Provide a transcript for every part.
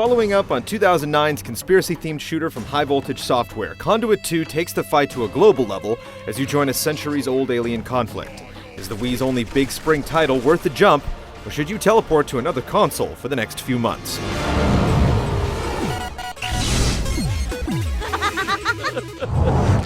Following up on 2009's conspiracy-themed shooter from High Voltage Software, Conduit 2 takes the fight to a global level as you join a centuries-old alien conflict. Is the Wii's only big spring title worth the jump, or should you teleport to another console for the next few months?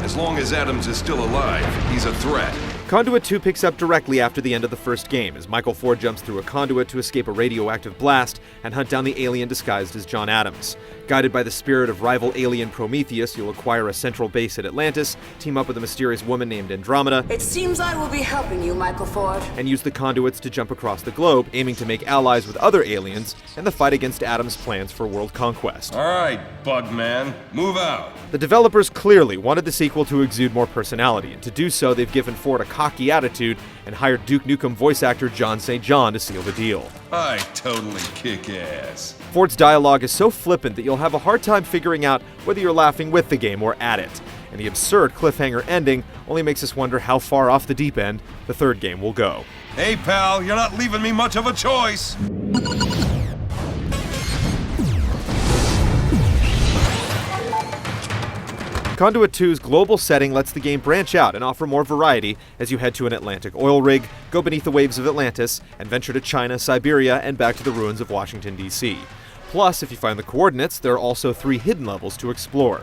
As long as Adams is still alive, he's a threat. Conduit 2 picks up directly after the end of the first game, as Michael Ford jumps through a conduit to escape a radioactive blast and hunt down the alien disguised as John Adams. Guided by the spirit of rival alien Prometheus, you'll acquire a central base at Atlantis, team up with a mysterious woman named Andromeda. It seems I will be helping you, Michael Ford. And use the conduits to jump across the globe, aiming to make allies with other aliens in the fight against Adams' plans for world conquest. All right, Bugman, move out. The developers clearly wanted the sequel to exude more personality, and to do so, they've given Ford a cocky attitude and hired Duke Nukem voice actor John St. John to seal the deal. I totally kick ass. Ford's dialogue is so flippant that you'll have a hard time figuring out whether you're laughing with the game or at it. And the absurd cliffhanger ending only makes us wonder how far off the deep end the third game will go. Hey, pal, you're not leaving me much of a choice. Conduit 2's global setting lets the game branch out and offer more variety as you head to an Atlantic oil rig, go beneath the waves of Atlantis, and venture to China, Siberia, and back to the ruins of Washington, D.C. Plus, if you find the coordinates, there are also 3 hidden levels to explore.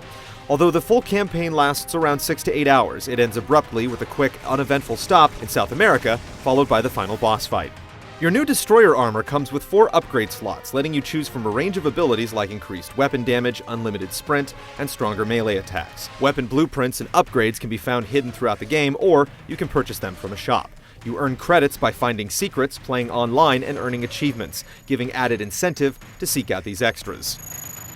Although the full campaign lasts around 6 to 8 hours, it ends abruptly with a quick, uneventful stop in South America, followed by the final boss fight. Your new destroyer armor comes with 4 upgrade slots, letting you choose from a range of abilities like increased weapon damage, unlimited sprint, and stronger melee attacks. Weapon blueprints and upgrades can be found hidden throughout the game, or you can purchase them from a shop. You earn credits by finding secrets, playing online, and earning achievements, giving added incentive to seek out these extras.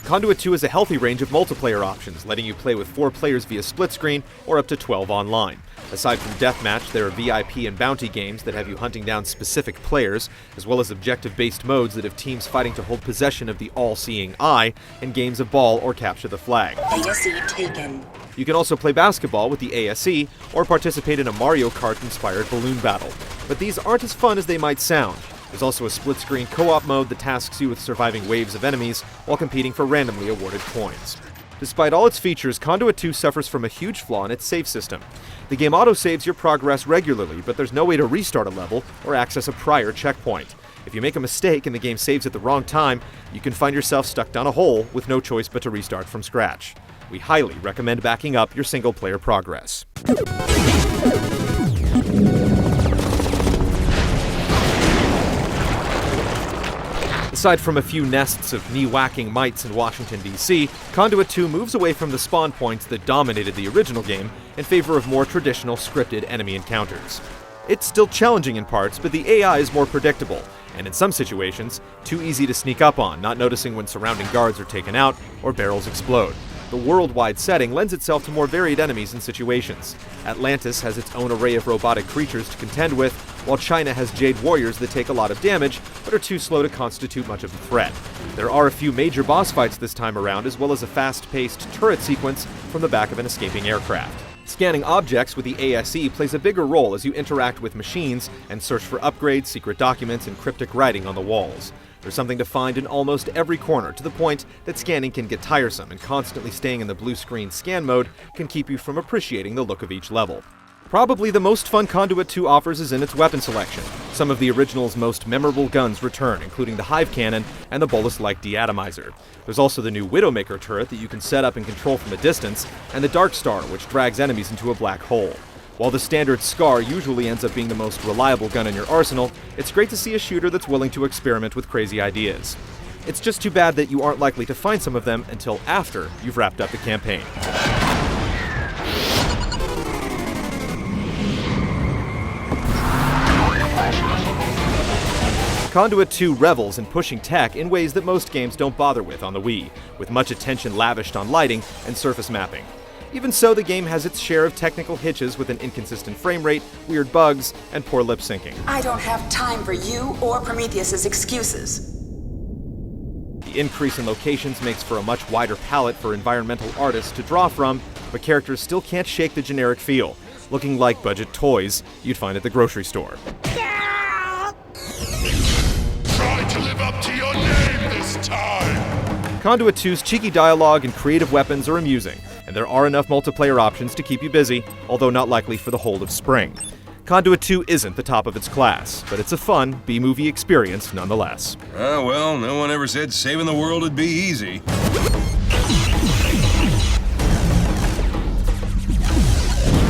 Conduit 2 has a healthy range of multiplayer options, letting you play with 4 players via split screen or up to 12 online. Aside from Deathmatch, there are VIP and bounty games that have you hunting down specific players, as well as objective-based modes that have teams fighting to hold possession of the all-seeing eye, and games of ball or capture the flag. ASE taken. You can also play basketball with the ASE, or participate in a Mario Kart-inspired balloon battle. But these aren't as fun as they might sound. There's also a split-screen co-op mode that tasks you with surviving waves of enemies while competing for randomly awarded coins. Despite all its features, Conduit 2 suffers from a huge flaw in its save system. The game autosaves your progress regularly, but there's no way to restart a level or access a prior checkpoint. If you make a mistake and the game saves at the wrong time, you can find yourself stuck down a hole with no choice but to restart from scratch. We highly recommend backing up your single-player progress. Aside from a few nests of knee-whacking mites in Washington, D.C., Conduit 2 moves away from the spawn points that dominated the original game in favor of more traditional scripted enemy encounters. It's still challenging in parts, but the AI is more predictable, and in some situations, too easy to sneak up on, not noticing when surrounding guards are taken out or barrels explode. The worldwide setting lends itself to more varied enemies and situations. Atlantis has its own array of robotic creatures to contend with, while China has Jade Warriors that take a lot of damage, but are too slow to constitute much of a threat. There are a few major boss fights this time around, as well as a fast-paced turret sequence from the back of an escaping aircraft. Scanning objects with the ASE plays a bigger role as you interact with machines and search for upgrades, secret documents, and cryptic writing on the walls. There's something to find in almost every corner, to the point that scanning can get tiresome, and constantly staying in the blue screen scan mode can keep you from appreciating the look of each level. Probably the most fun Conduit 2 offers is in its weapon selection. Some of the original's most memorable guns return, including the Hive Cannon and the bolus-like Deatomizer. There's also the new Widowmaker turret that you can set up and control from a distance, and the Dark Star, which drags enemies into a black hole. While the standard Scar usually ends up being the most reliable gun in your arsenal, it's great to see a shooter that's willing to experiment with crazy ideas. It's just too bad that you aren't likely to find some of them until after you've wrapped up the campaign. Conduit 2 revels in pushing tech in ways that most games don't bother with on the Wii, with much attention lavished on lighting and surface mapping. Even so, the game has its share of technical hitches with an inconsistent frame rate, weird bugs, and poor lip syncing. I don't have time for you or Prometheus's excuses. The increase in locations makes for a much wider palette for environmental artists to draw from, but characters still can't shake the generic feel, looking like budget toys you'd find at the grocery store. Try to live up to your name this time! Conduit 2's cheeky dialogue and creative weapons are amusing, and there are enough multiplayer options to keep you busy, although not likely for the whole of spring. Conduit 2 isn't the top of its class, but it's a fun B-movie experience nonetheless. Well, no one ever said saving the world would be easy.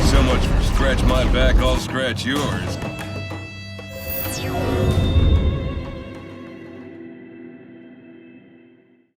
So much for scratch my back, I'll scratch yours.